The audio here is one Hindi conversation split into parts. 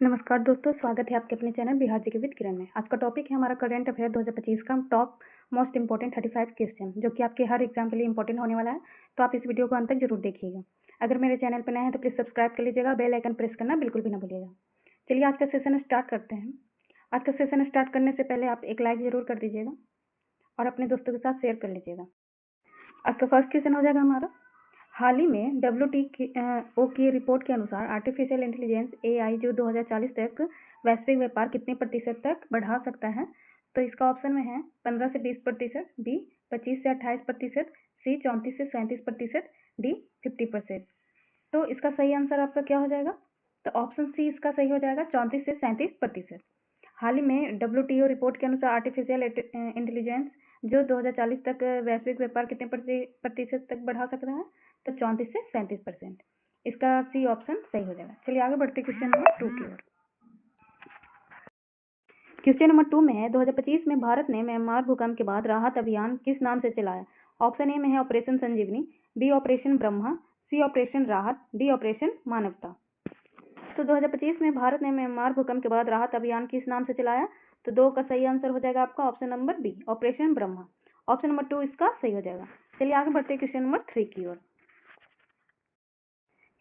नमस्कार दोस्तों, स्वागत है आपके अपने चैनल बिहार जीके विद किरण में। आज का टॉपिक है हमारा करंट अफेयर 2025 का टॉप मोस्ट इंपॉर्टेंट 35 क्वेश्चन, जो कि आपके हर एग्जाम के लिए इंपॉर्टेंट होने वाला है। तो आप इस वीडियो को अंत तक जरूर देखिएगा। अगर मेरे चैनल पर नए हैं तो प्लीज सब्सक्राइब कर लीजिएगा, बेल आइकन प्रेस करना बिल्कुल भी ना भूलिएगा। चलिए आज का सेशन स्टार्ट करते हैं। आज का सेशन स्टार्ट करने से पहले आप एक लाइक जरूर कर दीजिएगा और अपने दोस्तों के साथ शेयर कर लीजिएगा। आज का फर्स्ट क्वेश्चन हो जाएगा हमारा, हाल ही में WTO की रिपोर्ट के अनुसार आर्टिफिशियल इंटेलिजेंस AI जो 2040 तक वैश्विक व्यापार कितने प्रतिशत तक बढ़ा सकता है? तो इसका ऑप्शन में है 15 से 20%, बी 25 से 28%, सी 34 से 37%, डी 50%। तो इसका सही आंसर आपका क्या हो जाएगा? तो ऑप्शन सी इसका सही हो जाएगा, 34 से 37%। हाल ही में WTO रिपोर्ट के अनुसार आर्टिफिशियल इंटेलिजेंस जो 2040 तक वैश्विक व्यापार कितने प्रतिशत तक बढ़ा सकता है? तो 34 से 37%। इसका सी ऑप्शन सही हो जाएगा। चलिए आगे बढ़ते क्वेश्चन नंबर 2 की ओर। क्वेश्चन नंबर 2 में है, 2025 में भारत ने म्यांमार भूकंप के बाद राहत अभियान किस नाम से चलाया? ऑप्शन ए में है ऑपरेशन संजीवनी, बी ऑपरेशन ब्रह्मा, सी ऑपरेशन राहत, डी ऑपरेशन मानवता। तो 2025 में भारत ने म्यांमार भूकंप के बाद राहत अभियान किस नाम से चलाया? तो 2 का सही आंसर हो जाएगा आपका option number B, operation Brahma. Option number 2 इसका सही हो जाएगा। चलिए आगे बढ़ते हैं क्वेश्चन नंबर 3 की ओर।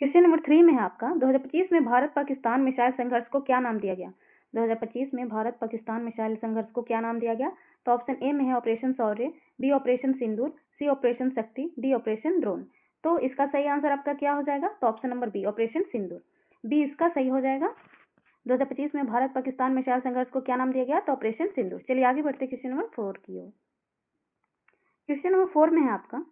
क्वेश्चन नंबर 3 में है आपका, 2025 में भारत पाकिस्तान मिसाइल संघर्ष को क्या नाम दिया गया? 2025 में भारत पाकिस्तान मिसाइल संघर्ष को क्या नाम दिया गया? तो ऑप्शन ए में है ऑपरेशन शौर्य, बी ऑपरेशन सिंदूर, सी ऑपरेशन शक्ति, डी ऑपरेशन ड्रोन। तो इसका सही आंसर आपका क्या हो जाएगा? तो ऑप्शन नंबर बी, ऑपरेशन सिंदूर। बी इसका सही हो जाएगा। 2025 में भारत पाकिस्तान मिसाइल संघर्ष को क्या नाम दिया गया? तो ऑपरेशन सिंदूर। चलिए आगे बढ़ते क्वेश्चन नंबर 4 की ओर। क्वेश्चन नंबर 4 में है आपका,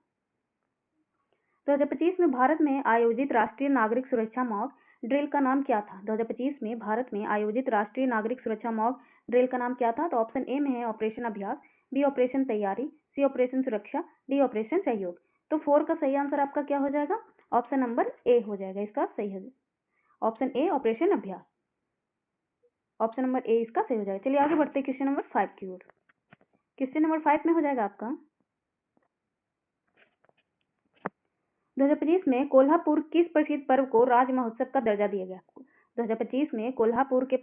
2025 में भारत में आयोजित राष्ट्रीय नागरिक सुरक्षा मॉक ड्रिल का नाम क्या था? 2025 में भारत में आयोजित राष्ट्रीय नागरिक सुरक्षा मॉक ड्रिल का नाम क्या था? तो ऑप्शन ए में है ऑपरेशन अभ्यास, बी ऑपरेशन तैयारी, सी ऑपरेशन सुरक्षा, डी ऑपरेशन सहयोग। तो 4 का सही आंसर आपका क्या हो जाएगा? ऑप्शन नंबर ए हो जाएगा, इसका सही है ऑप्शन ए, ऑपरेशन अभ्यास। ऑप्शन नंबर ए इसका सही हो जाएगा। चलिए आगे बढ़ते क्वेश्चन नंबर 5 की ओर। क्वेश्चन नंबर 5 में हो जाएगा आपका, 2025 में कोल्हापुर किस प्रसिद्ध पर्व को राज महोत्सव का दर्जा दिया गया? 2025 में कोल्हापुर के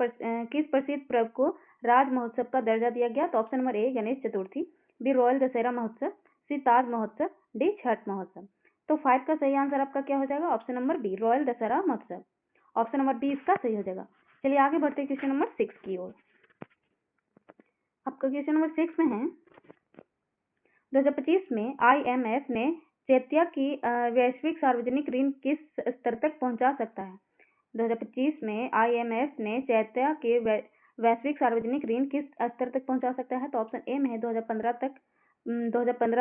किस प्रसिद्ध पर्व को राज महोत्सव का दर्जा दिया गया? तो option number A Ganesh Chaturthi, B royal Dussehra Mahotsav, C ताज महोत्सव, डी छठ महोत्सव। तो 5 का सही आंसर आपका क्या हो जाएगा? Option number B, royal Dussehra महोत्सव। ऑप्शन नंबर बी इसका सही हो जाएगा। चलिए आगे बढ़ते क्वेश्चन नंबर 6 की ओर। आपका क्वेश्चन नंबर 6 में है, 2025 में IMF ने चैत्या की वैश्विक सार्वजनिक ऋण किस स्तर तक पहुंचा सकता है? 2025 में IMF ने चैत्या के वैश्विक सार्वजनिक ऋण किस स्तर तक पहुंचा सकता है? तो ऑप्शन ए में है 2015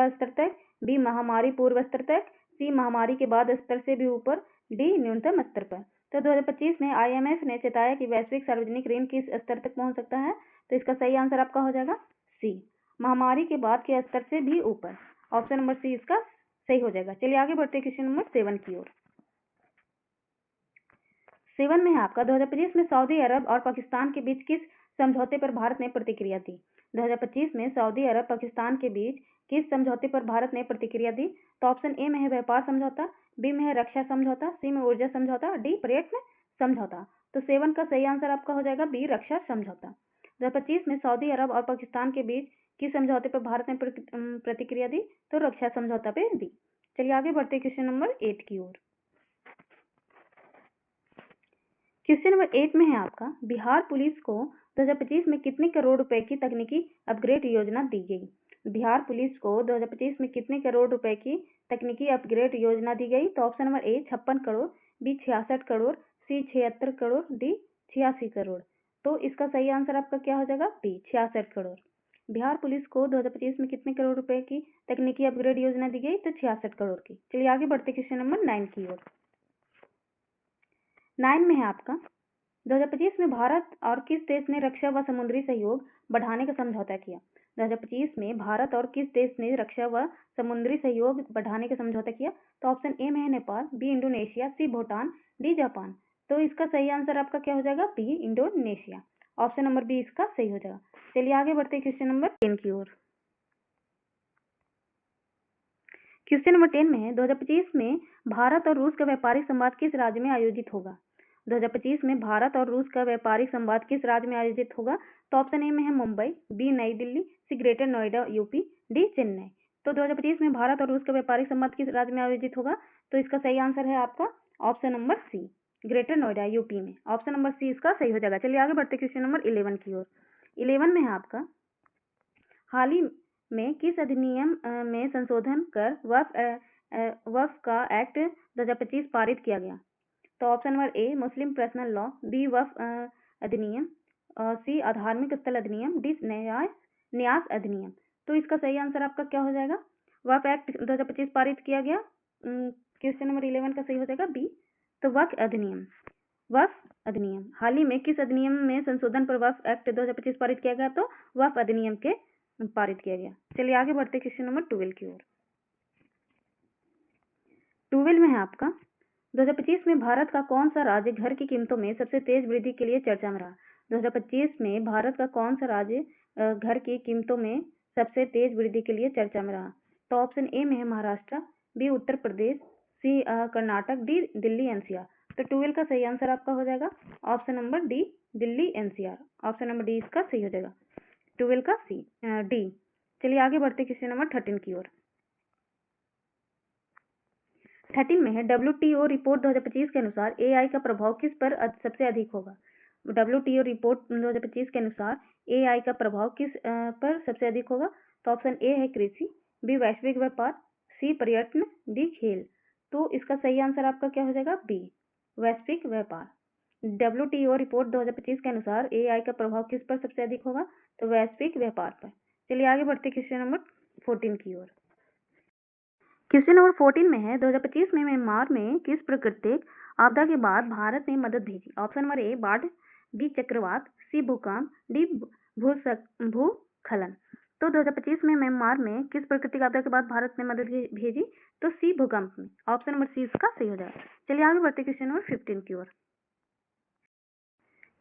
स्तर तक, बी महामारी पूर्व स्तर तक, सी महामारी के बाद स्तर से भी ऊपर, डी न्यूनतम स्तर पर। तो 2025 में IMF ने चेताया कि वैश्विक सार्वजनिक ऋण किस स्तर तक पहुंच सकता है? तो इसका सही आंसर आपका हो जाएगा सी, महामारी के बाद के स्तर से भी ऊपर। ऑप्शन नंबर सी इसका सही हो जाएगा। चलिए आगे बढ़ते क्वेश्चन नंबर 7 की ओर। 7 में है आपका, 2025 में सऊदी अरब और पाकिस्तान के बीच किस समझौते पर भारत ने प्रतिक्रिया दी? 2025 में सऊदी अरब पाकिस्तान के बीच किस समझौते पर भारत ने प्रतिक्रिया दी? तो ऑप्शन ए में है व्यापार समझौता, बी में है रक्षा समझौता, सी में ऊर्जा समझौता, डी पर्यटन समझौता। तो 7 का सही आंसर आपका हो जाएगा बी, रक्षा समझौता। 2025 में सऊदी अरब और पाकिस्तान के बीच किस समझौते पर भारत ने प्रतिक्रिया दी? तो रक्षा समझौता पे दी। चलिए आगे बढ़ते क्वेश्चन नंबर 8 की ओर। क्वेश्चन नंबर 8 में है आपका, बिहार पुलिस को 2025 में कितने करोड़ रुपए की तकनीकी अपग्रेड योजना दी गई? बिहार पुलिस को 2025 में कितने करोड़ रुपए की तकनीकी अपग्रेड योजना दी गई? तो option number A 56 crore, B 66 crore, C 76 crore, D 86 crore. तो इसका सही आंसर आपका क्या हो जाएगा? बी 66 करोड़। बिहार पुलिस को 2025 में कितने करोड़ रुपए की तकनीकी अपग्रेड योजना दी गई? तो 66 करोड़ की। चलिए आगे बढ़ते क्वेश्चन नंबर 9 की ओर। 9 में है आपका, 2025 में भारत और किस देश ने रक्षा व समुद्री सहयोग बढ़ाने का समझौता किया? 2025 में भारत और किस देश ने रक्षा व समुद्री सहयोग बढ़ाने का समझौता किया? तो ऑप्शन ए में है Nepal, B Indonesia, C Bhutan, D Japan. तो इसका सही आंसर आपका क्या हो जाएगा? B Indonesia. Option number B इसका सही हो जाएगा। चलिए आगे बढ़ते क्वेश्चन नंबर 10 की ओर। क्वेश्चन नंबर 10 में है, 2025 में भारत और रूस का व्यापारिक संवाद किस राज्य में आयोजित होगा? 2025 में भारत और रूस का व्यापारिक संवाद किस राज्य में आयोजित होगा? तो ऑप्शन ए में है Mumbai, B Nai Delhi, C greater Noida UP, D Chennai. तो 2025 में भारत और रूस का व्यापारिक संवाद किस राज्य में आयोजित होगा? तो इसका सही आंसर है आपका option number C, greater Noida UP में। ऑप्शन नंबर सी इसका सही हो जाएगा। चलिए आगे बढ़ते क्वेश्चन नंबर 11 की ओर। 11 में है आपका, हाल ही में किस अधिनियम में संशोधन कर वक्फ का एक्ट 2025 पारित किया गया? तो option number A Muslim personal law, B Waqf अधिनियम, सी अधार्मिक स्थल अधिनियम, डी न्यास अधिनियम। तो इसका सही आंसर आपका क्या हो जाएगा? वक्फ एक्ट 2025 पारित किया गया। क्वेश्चन नंबर 11 का सही हो जाएगा बी। तो वक्फ अधिनियम, वक्फ अधिनियम हाल ही में किस अधिनियम में संशोधन पर वक्फ एक्ट 2025 पारित किया गया? तो वक्फ अधिनियम के पारित किया गया। चलिए आगे बढ़ते क्वेश्चन नंबर 12 की ओर। 12 में है आपका, 2025 में भारत का कौन सा राज्य घर की कीमतों में सबसे तेज वृद्धि के लिए चर्चा में रहा? 2025 में भारत का कौन सा राज्य घर की कीमतों में सबसे तेज वृद्धि के लिए चर्चा में रहा? तो ऑप्शन ए में है महाराष्ट्र, बी उत्तर प्रदेश, सी कर्नाटक, डी दिल्ली एनसीआर। तो 12 का सही आंसर आपका हो जाएगा option number D, Delhi NCR. Option number D इसका सही हो जाएगा, 12 का डी। चलिए आगे बढ़ते क्वेश्चन नंबर 13 की ओर। 13 में है, WTO रिपोर्ट 2025 के अनुसार AI का प्रभाव किस पर सबसे अधिक होगा? WTO रिपोर्ट 2025 के अनुसार AI का प्रभाव किस पर सबसे अधिक होगा? तो ऑप्शन ए है कृषि, बी वैश्विक व्यापार, सी पर्यटन, डी खेल। तो इसका सही आंसर आपका क्या हो जाएगा? बी वैश्विक व्यापार। WTO रिपोर्ट 2025 के अनुसार AI का प्रभाव किस पर सबसे अधिक होगा? तो वैश्विक व्यापार पर। चलिए आगे बढ़ते क्वेश्चन नंबर 14 की ओर। क्वेश्चन नंबर 14 में है, 2025 में म्यांमार में किस प्राकृतिक आपदा के बाद भारत ने मदद भेजी? ऑप्शन नंबर ए बाढ़, बी चक्रवात, सी भूकंप, डी भूस्खलन। तो 2025 में म्यांमार में किस प्राकृतिक आपदा के बाद भारत ने मदद भेजी? तो सी भूकंप में। ऑप्शन नंबर सी इसका सही हो जाएगा। चलिए आगे बढ़ते क्वेश्चन नंबर 15 की ओर।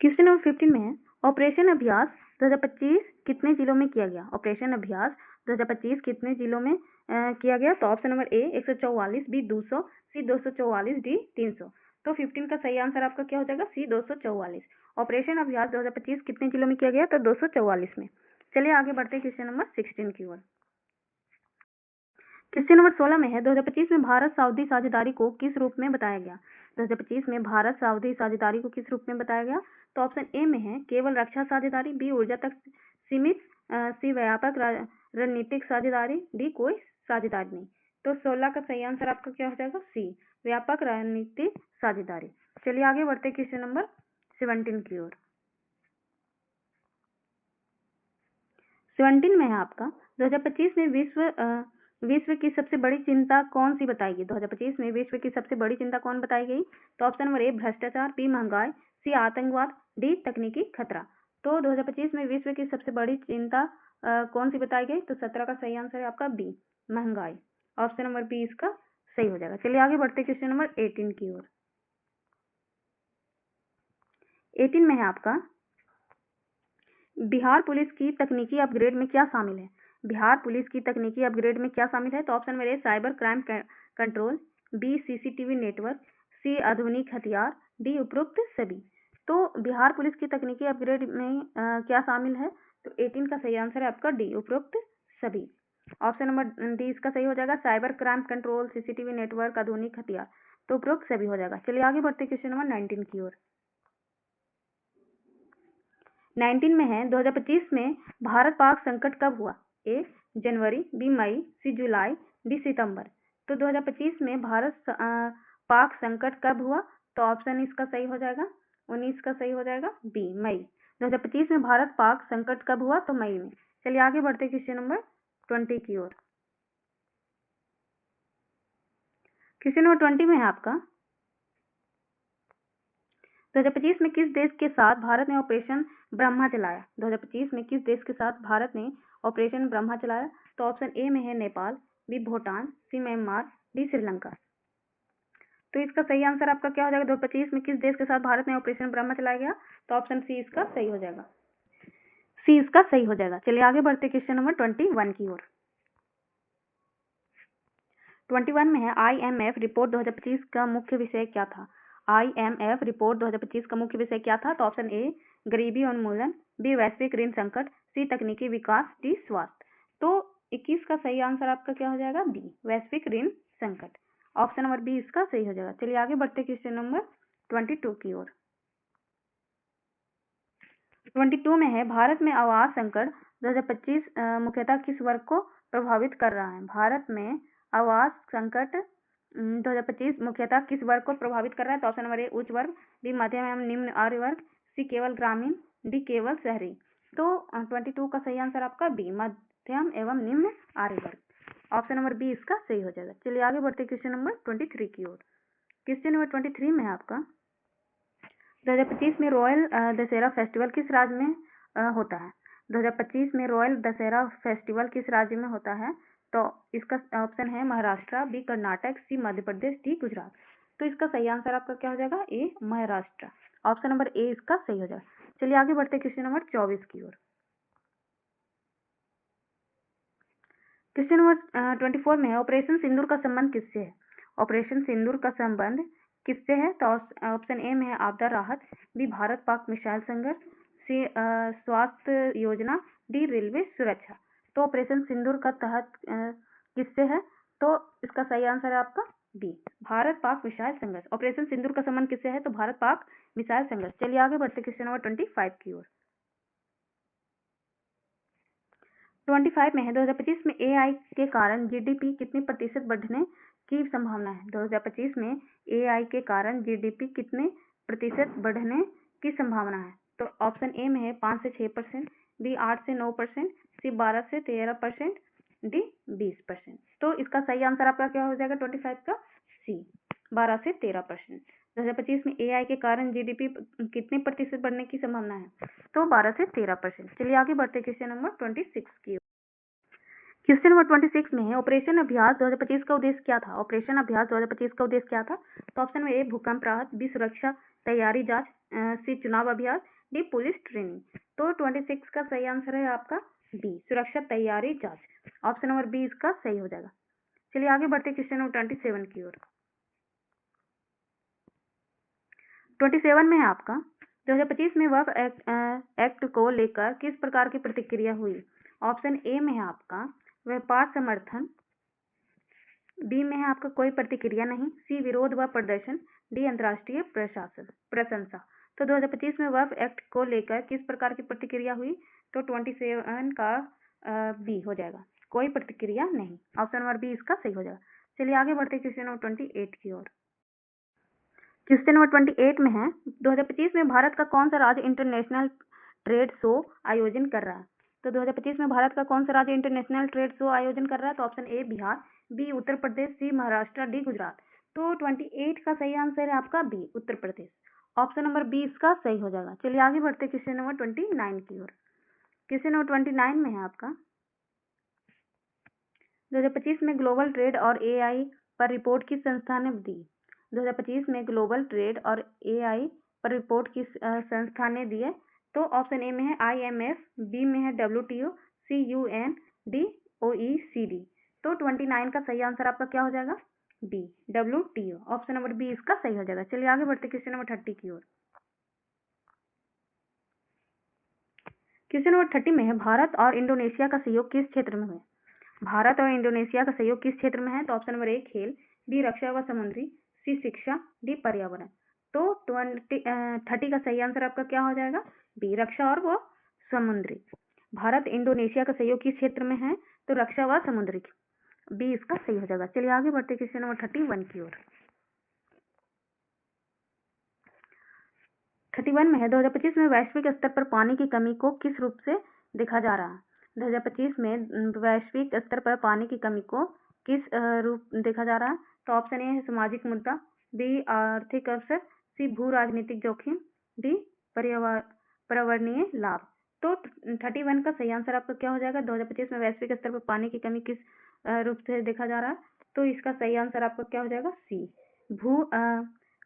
क्वेश्चन नंबर 15 में है, ऑपरेशन अभ्यास 2025 कितने जिलों में किया गया? ऑपरेशन अभ्यास 2025 कितने जिलों में किया गया? तो option number A 144, B 200, C 244, D 300। तो 15 का सही आंसर आपका क्या हो जाएगा? सी 244। ऑपरेशन अभ्यास 2025 कितने जिलों में किया गया? तो 244 में। चलिए आगे बढ़ते हैं क्वेश्चन नंबर 16 की ओर। क्वेश्चन नंबर 16 में है, 2025 में भारत सऊदी साझेदारी को किस रूप में बताया गया? 2025 में भारत सऊदी साझेदारी को किस रूप में बताया गया? तो ऑप्शन ए में है केवल रक्षा साझेदारी, बी ऊर्जा तक सीमित, सी व्यापक रणनीतिक साझेदारी, डी कोई साझेदारी नहीं। तो 16 का सही आंसर आपका क्या हो जाएगा? सी व्यापक रणनीतिक साझेदारी। चलिए आगे बढ़ते क्वेश्चन नंबर 17 की ओर। 17 में है आपका, 2025 में विश्व की सबसे बड़ी चिंता कौन सी बताई गई? 2025 में विश्व की सबसे बड़ी चिंता कौन बताई गई? तो ऑप्शन नंबर ए भ्रष्टाचार, बी महंगाई, सी आतंकवाद, डी तकनीकी खतरा। तो 2025 में विश्व की सबसे बड़ी चिंता कौन सी बताई गई? तो 17 का सही आंसर है आपका बी महंगाई। ऑप्शन नंबर बी इसका सही हो जाएगा। चलिए आगे बढ़ते क्वेश्चन नंबर 18 की ओर। 18 में है आपका, बिहार पुलिस की तकनीकी अपग्रेड में क्या शामिल है? बिहार पुलिस की तकनीकी अपग्रेड में क्या शामिल है? तो option number A cyber crime control, B CCTV network, C आधुनिक हथियार, डी उपरोक्त सभी। तो बिहार पुलिस की तकनीकी अपग्रेड में क्या शामिल है? तो 18 का सही आंसर है आपका डी उपरोक्त सभी। ऑप्शन नंबर डी इसका सही हो जाएगा, cyber crime control, CCTV network, आधुनिक हथियार। तो उपरोक्त सभी हो जाएगा। चलिए आगे बढ़ते क्वेश्चन नंबर 19 की ओर। 19 में है, 2025 में भारत पाक संकट कब हुआ? ए जनवरी, बी मई, सी जुलाई, डी सितंबर। तो 2025 में भारत पाक संकट कब हुआ? तो ऑप्शन इसका सही हो जाएगा 19 का सही हो जाएगा बी मई। 2025 में भारत पाक संकट कब हुआ? तो मई में। चलिए आगे बढ़ते क्वेश्चन नंबर 20 की ओर। क्वेश्चन नंबर 20 में है आपका, 2025 में किस देश के साथ भारत ने ऑपरेशन ब्रह्मा चलाया? 2025 में किस देश के साथ भारत ने ऑपरेशन ब्रह्मा चलाया? तो ऑप्शन ए में है नेपाल, बी भूटान, सी म्यांमार, डी श्रीलंका। तो इसका सही आंसर आपका क्या हो जाएगा? 2025 में किस देश के साथ भारत में ऑपरेशन ब्रह्मा चलाया गया? तो ऑप्शन सी इसका सही हो जाएगा, सी इसका सही हो जाएगा। चलिए आगे बढ़ते क्वेश्चन नंबर 21 की ओर। 21 में है, IMF रिपोर्ट 2025 का मुख्य विषय क्या था? IMF रिपोर्ट 2025 का मुख्य विषय क्या था? तो ऑप्शन ए गरीबी उन्मूलन, बी वैश्विक ऋण संकट, सी तकनीकी विकास, डी स्वास्थ्य। तो 21 का सही आंसर आपका क्या हो जाएगा? बी वैश्विक ऋण संकट। ऑप्शन नंबर बी इसका सही हो जाएगा। चलिए आगे बढ़ते क्वेश्चन नंबर 22 की ओर। 22 में है भारत में आवास संकट 2025 मुख्यतः किस वर्ग को प्रभावित कर रहा है? भारत में आवास संकट 2025 मुख्यतः किस वर्ग को प्रभावित कर रहा है? तो ऑप्शन नंबर ए उच्च वर्ग, बी मध्यम एवं निम्न आय वर्ग, सी केवल ग्रामीण, डी केवल शहरी। तो 22 का सही आंसर आपका बी मध्यम एवं निम्न आय वर्ग। ऑप्शन नंबर बी इसका सही हो जाएगा। चलिए आगे बढ़ते क्वेश्चन नंबर 23 की ओर। क्वेश्चन नंबर 23 में है आपका 2025 में रॉयल दशहरा फेस्टिवल किस राज्य में होता है? 2025 में रॉयल दशहरा फेस्टिवल किस राज्य में होता है? तो इसका ऑप्शन है महाराष्ट्र, बी कर्नाटक, सी मध्य प्रदेश, डी गुजरात। तो इसका सही आंसर आपका क्या हो जाएगा? ए महाराष्ट्र। ऑप्शन नंबर ए इसका सही हो जाएगा। चलिए आगे बढ़ते क्वेश्चन नंबर 24 की ओर। क्वेश्चन नंबर 24 में है ऑपरेशन सिंदूर का संबंध किससे है? ऑपरेशन सिंदूर का संबंध किससे है? तो ऑप्शन ए में है आपदा राहत, बी भारत पाक मिसाइल संघर्ष, सी स्वास्थ्य योजना, डी रेलवे सुरक्षा। तो ऑपरेशन सिंदूर का तहत किससे है? तो इसका सही आंसर है आपका बी भारत पाक मिसाइल संघर्ष। ऑपरेशन सिंदूर का संबंध किससे है? तो भारत पाक मिसाइल संघर्ष। चलिए आगे बढ़ते क्वेश्चन नंबर 25 की ओर। 25 में है 2025 में AI के कारण GDP कितने प्रतिशत बढ़ने की संभावना है? 2025 में AI के कारण GDP कितने प्रतिशत बढ़ने की संभावना है? तो ऑप्शन ए में है 5 से 6%, बी 8 से 9%, सी 12 से 13%, डी 20%। तो इसका सही आंसर आपका क्या हो जाएगा 25 का? सी 12 से 13%। 2025 में AI के कारण GDP कितने प्रतिशत बढ़ने की संभावना है? तो 12 से 13%। चलिए आगे बढ़ते क्वेश्चन नंबर 26 की। क्वेश्चन नंबर 26 में है ऑपरेशन अभ्यास 2025 का उद्देश्य क्या था? ऑपरेशन अभ्यास 2025 का उद्देश्य क्या था? तो ऑप्शन में ए भूकंप राहत, बी सुरक्षा तैयारी जांच, सी चुनाव अभ्यास, डी पुलिस ट्रेनिंग। तो 26 का सही आंसर है आपका बी सुरक्षा तैयारी जांच। ऑप्शन नंबर बी इसका सही हो जाएगा। चलिए आगे बढ़ते क्वेश्चन नंबर 27 की ओर। 27 में है आपका 2025 में वक्फ एक्ट को लेकर किस प्रकार की प्रतिक्रिया हुई? ऑप्शन ए में है आपका व्यापार समर्थन, बी में है आपका कोई प्रतिक्रिया नहीं, सी विरोध व प्रदर्शन, डी अंतर्राष्ट्रीय प्रशंसा। तो 2025 में वक्फ एक्ट को लेकर किस प्रकार की प्रतिक्रिया हुई? तो 27 का बी हो जाएगा, कोई प्रतिक्रिया नहीं। ऑप्शन नंबर बी इसका सही हो जाएगा। चलिए आगे बढ़ते क्वेश्चन नंबर 28 की ओर। क्वेश्चन नंबर 28 में है 2025 में भारत का कौन सा राज्य इंटरनेशनल ट्रेड शो आयोजन कर रहा है? तो 2025 में भारत का कौन सा राज्य इंटरनेशनल ट्रेड शो आयोजन कर रहा है? तो option A Bihar, B Uttar Pradesh, C Maharashtra, D Gujarat. तो 28 का सही आंसर है आपका B Uttar Pradesh. Option number B इसका सही हो जाएगा। चलिए आगे बढ़ते क्वेश्चन नंबर 29 की ओर। क्वेश्चन नंबर 29 में है आपका 2025 में ग्लोबल ट्रेड और AI पर रिपोर्ट किस संस्था ने दी? 2025 में ग्लोबल ट्रेड और AI पर रिपोर्ट किस संस्था ने दी है? तो ऑप्शन ए में है IMF, बी में है WTO, सी UN, डी OECD। तो 29 का सही आंसर आपका क्या हो जाएगा? B WTO। Option number B इसका सही हो जाएगा। चलिए आगे बढ़ते क्वेश्चन नंबर 30 की ओर। क्वेश्चन नंबर 30 में है भारत और इंडोनेशिया का सहयोग किस क्षेत्र में है? भारत और इंडोनेशिया का सहयोग किस क्षेत्र में है? तो ऑप्शन नंबर ए खेल, बी रक्षा व समुद्री, सी शिक्षा, डी पर्यावरण। तो 30 का सही आंसर आपका क्या हो जाएगा? बी रक्षा और वो समुद्री। भारत इंडोनेशिया का सहयोग किस क्षेत्र में है? तो रक्षा व समुद्री। बी इसका सही हो जाएगा। चलिए आगे बढ़ते क्वेश्चन नंबर 31 की ओर। 31 में है 2025 में वैश्विक स्तर पर पानी की कमी को किस रूप से देखा जा रहा है? 2025 में वैश्विक स्तर पर पानी की कमी को किस रूप देखा जा रहा है? तो ऑप्शन ए है सामाजिक मुद्दा, बी आर्थिक अवसर, सी भू राजनीतिक जोखिम, डी पर्यावरणीय लाभ। तो 31 का सही आंसर आपका क्या हो जाएगा? 2025 में वैश्विक स्तर पर पानी की कमी किस रूप से देखा जा रहा है? तो इसका सही आंसर आपका क्या हो जाएगा? सी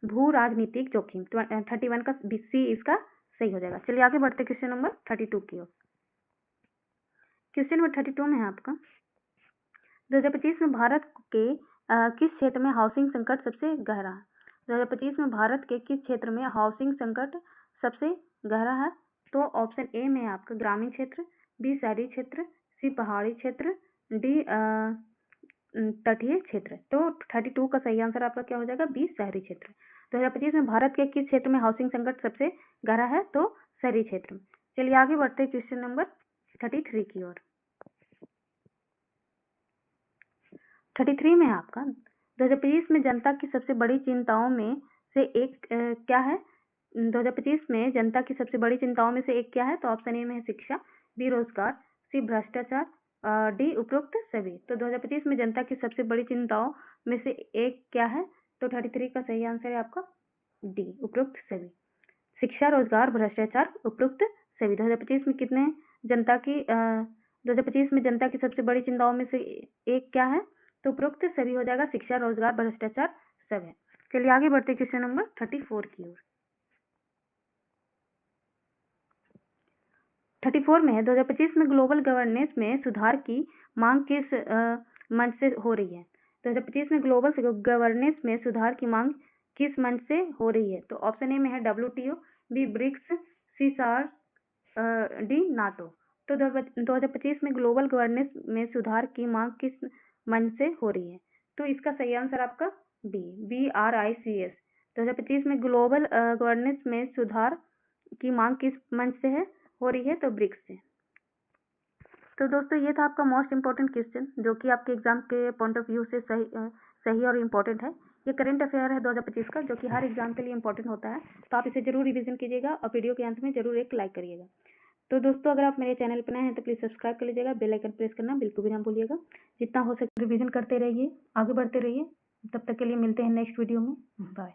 भू राजनीतिक जोखिम। 31 का सी इसका सही हो जाएगा। चलिए आगे बढ़ते क्वेश्चन नंबर 32 की ओर। क्वेश्चन नंबर 32 में है आपका 2025 में भारत के किस क्षेत्र में हाउसिंग संकट सबसे गहरा है? 2025 में भारत के किस क्षेत्र में हाउसिंग संकट सबसे गहरा है? तो ऑप्शन ए में आपका ग्रामीण क्षेत्र, बी शहरी क्षेत्र, सी पहाड़ी क्षेत्र, डी तटीय क्षेत्र। तो 32 का सही आंसर आपका क्या हो जाएगा? बी शहरी क्षेत्र। 2025 में भारत के किस क्षेत्र में हाउसिंग संकट सबसे गहरा है? तो शहरी क्षेत्र। चलिए आगे बढ़ते हैं क्वेश्चन नंबर 33 की ओर। 33 में आपका 2025 में जनता की सबसे बड़ी चिंताओं में से एक क्या है? 2025 में जनता की सबसे बड़ी चिंताओं में से एक क्या है? तो ऑप्शन ए में है शिक्षा, बी रोजगार, सी भ्रष्टाचार, डी उपरोक्त सभी। तो 2025 में जनता की सबसे बड़ी चिंताओं में से एक क्या है? तो 33 का सही आंसर है आपका डी उपरोक्त सभी। शिक्षा, रोजगार, भ्रष्टाचार, उपरोक्त सभी। 2025 में कितने जनता की 2025 में जनता की सबसे बड़ी चिंताओं में से एक क्या है? तो उपरोक्त सभी हो जाएगा शिक्षा, रोजगार, भ्रष्टाचार सब है। चलिए आगे बढ़ते क्वेश्चन नंबर 34 की ओर। 34 में है 2025 में ग्लोबल गवर्नेंस में सुधार की मांग किस मंच से हो रही है? 2025 में ग्लोबल गवर्नेंस में सुधार की मांग किस मंच से हो रही है? तो ऑप्शन ए में है WTO, बी ब्रिक्स, सी सार्क, डी नाटो। तो 2025 में ग्लोबल गवर्नेंस में सुधार की मांग किस मंच से हो रही है? तो इसका सही आंसर आपका BRICS। 2025 में ग्लोबल गवर्नेंस में सुधार की मांग किस मंच से है हो रही है? तो ब्रिक्स से। तो दोस्तों ये था आपका मोस्ट इम्पोर्टेंट क्वेश्चन जो कि आपके एग्जाम के पॉइंट ऑफ व्यू से सही और इम्पोर्टेंट है। ये करंट अफेयर है 2025 का जो कि हर एग्जाम के लिए इम्पोर्टेंट होता है। तो आप इसे जरूर रिवीजन कीजिएगा और वीडियो के अंत में जरूर एक लाइक करिएगा। तो दोस्तों अगर आप मेरे चैनल पर नए हैं तो प्लीज़ सब्सक्राइब कर लीजिएगा, बेल आइकन प्रेस करना बिल्कुल भी ना भूलिएगा। जितना हो सके रिवीजन करते रहिए, आगे बढ़ते रहिए। तब तक के लिए मिलते हैं नेक्स्ट वीडियो में। बाय।